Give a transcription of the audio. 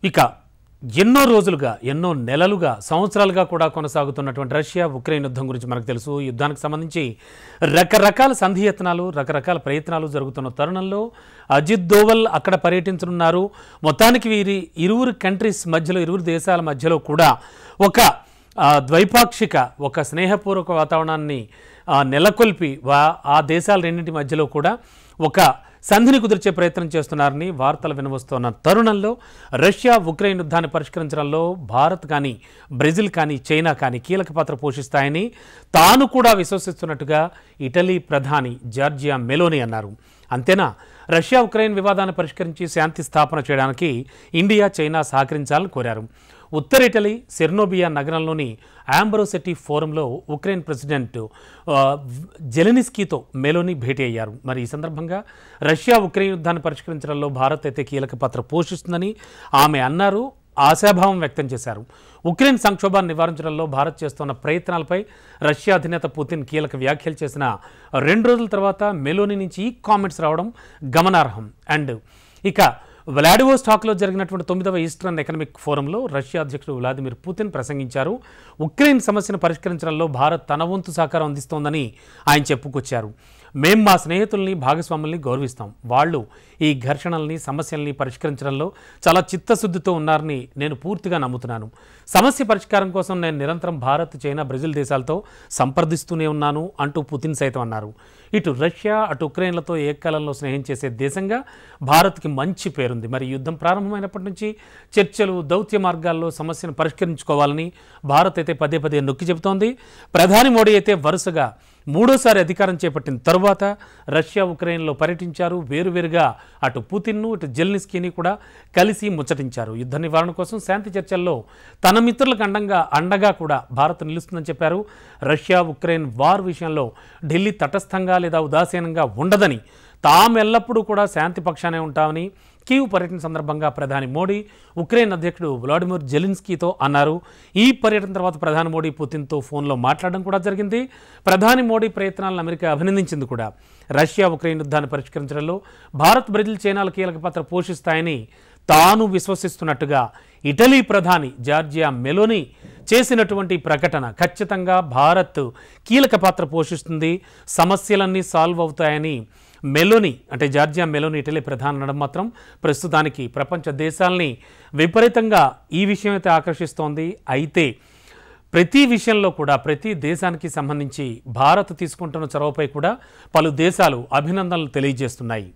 ఇక ఎన్నో రోజులుగా ఎన్నో నెలలుగా సంవత్సరాలుగా కూడా కొనసాగుతున్నటువంటి రష్యా ఉక్రెయిన్ యుద్ధం గురించి మనకు తెలుసు. ఈ యుద్ధానికి సంబంధించి రకరకాల సంధియత్నాలు రకరకాల ప్రయత్నాలు జరుగుతున్న తరుణంలో అజిత్ దోవల్ అక్కడ పర్యటించనున్నారు. మొత్తానికి వీరి ఇరువురు కంట్రీస్ మధ్యలో ఇరువురు దేశాల మధ్యలో కూడా ఒక ద్వైపాక్షిక ఒక స్నేహపూర్వక వాతావరణాన్ని నెలకొల్పి ఆ దేశాల రెండింటి మధ్యలో కూడా ఒక సంధిని కుదిర్చే ప్రయత్నం చేస్తున్నారని వార్తలు వినవస్తున్న తరుణంలో రష్యా ఉక్రెయిన్ యుద్ధాన్ని పరిష్కరించడంలో భారత్ కానీ బ్రెజిల్ కానీ చైనా కానీ కీలక పాత్ర పోషిస్తాయని తాను కూడా విశ్వసిస్తున్నట్టుగా ఇటలీ ప్రధాని జార్జియా మెలోనీ అన్నారు. అంతేనా, రష్యా ఉక్రెయిన్ వివాదాన్ని పరిష్కరించి శాంతి స్థాపన చేయడానికి ఇండియా చైనా సహకరించాలని కోరారు. ఉత్తర ఇటలీ సెర్నోబియా నగరంలోని ఆంబ్రోసెట్టి ఫోరంలో ఉక్రెయిన్ ప్రెసిడెంట్ జెలెనిస్కీతో మెలోనీ భేటీ అయ్యారు. మరి ఈ సందర్భంగా రష్యా ఉక్రెయిన్ యుద్ధాన్ని పరిష్కరించడంలో భారత్ అయితే కీలక పాత్ర పోషిస్తుందని ఆమె అన్నారు. ఆశాభావం వ్యక్తం చేశారు. ఉక్రెయిన్ సంక్షోభాన్ని నివారించడంలో భారత్ చేస్తున్న ప్రయత్నాలపై రష్యా అధినేత పుతిన్ కీలక వ్యాఖ్యలు చేసిన 2 రోజుల తర్వాత మెలోనీ నుంచి ఈ కామెంట్స్ రావడం గమనార్హం. అండ్ ఇక వ్లాడివోస్టాక్లో జరిగినటువంటి 9వ ఈస్టర్న్ ఎకనామిక్ ఫోరంలో రష్యా అధ్యక్షుడు వ్లాదిమిర్ పుతిన్ ప్రసంగించారు. ఉక్రెయిన్ సమస్యను పరిష్కరించడంలో భారత్ తన వంతు సహకారం అందిస్తోందని ఆయన చెప్పుకొచ్చారు. మేం మా స్నేహితుల్ని భాగస్వాముల్ని గౌరవిస్తాం. వాళ్ళు ఈ ఘర్షణల్ని సమస్యల్ని పరిష్కరించడంలో చాలా చిత్తశుద్ధితో ఉన్నారని నేను పూర్తిగా నమ్ముతున్నాను. సమస్య పరిష్కారం కోసం నేను నిరంతరం భారత్ చైనా బ్రెజిల్ దేశాలతో సంప్రదిస్తూనే ఉన్నాను అంటూ పుతిన్ సైతం అన్నారు. ఇటు రష్యా అటు ఉక్రెయిన్లతో ఏకకాలంలో స్నేహం చేసే దేశంగా భారత్కి మంచి పేరుంది. మరి యుద్ధం ప్రారంభమైనప్పటి నుంచి చర్చలు దౌత్య మార్గాల్లో సమస్యను పరిష్కరించుకోవాలని భారత్ అయితే పదే పదే నొక్కి చెబుతోంది. ప్రధాని మోడీ అయితే వరుసగా 3వ అధికారం చేపట్టిన తరువాత రష్యా ఉక్రెయిన్లో పర్యటించారు. వేరువేరుగా అటు పుతిన్ను ఇటు జెలెనిస్కీని కూడా కలిసి ముచ్చటించారు. యుద్ధ నివారణ కోసం శాంతి చర్చల్లో తన మిత్రులకు అండగా కూడా భారత్ నిలుస్తుందని చెప్పారు. రష్యా ఉక్రెయిన్ వార్ విషయంలో ఢిల్లీ తటస్థంగా లేదా ఉదాసీనంగా ఉండదని, తాము ఎల్లప్పుడూ కూడా శాంతి పక్షానే ఉంటామని కీవ్ పర్యటన సందర్భంగా ప్రధాని మోడీ ఉక్రెయిన్ అధ్యక్షుడు వ్లాడిమిర్ జెలెన్స్కీతో అన్నారు. ఈ పర్యటన తర్వాత ప్రధాని మోడీ పుతిన్తో ఫోన్లో మాట్లాడడం కూడా జరిగింది. ప్రధాని మోడీ ప్రయత్నాలను అమెరికా అభినందించింది కూడా. రష్యా ఉక్రెయిన్ యుద్ధాన్ని పరిష్కరించడంలో భారత్ బ్రెజిల్ చైనాలు కీలక పాత్ర పోషిస్తాయని తాను విశ్వసిస్తున్నట్టుగా ఇటలీ ప్రధాని జార్జియా మెలోనీ చేసినటువంటి ప్రకటన ఖచ్చితంగా భారత్ కీలక పాత్ర పోషిస్తుంది, సమస్యలన్నీ సాల్వ్ అవుతాయని మెలోనీ అంటే జార్జియా మెలోనీ ఇటలీ ప్రధాని అనడం మాత్రం ప్రస్తుతానికి ప్రపంచ దేశాలని విపరీతంగా ఈ విషయం అయితే ఆకర్షిస్తోంది. అయితే ప్రతి విషయంలో కూడా ప్రతి దేశానికి సంబంధించి భారత్ తీసుకుంటున్న చొరవపై కూడా పలు దేశాలు అభినందనలు తెలియజేస్తున్నాయి.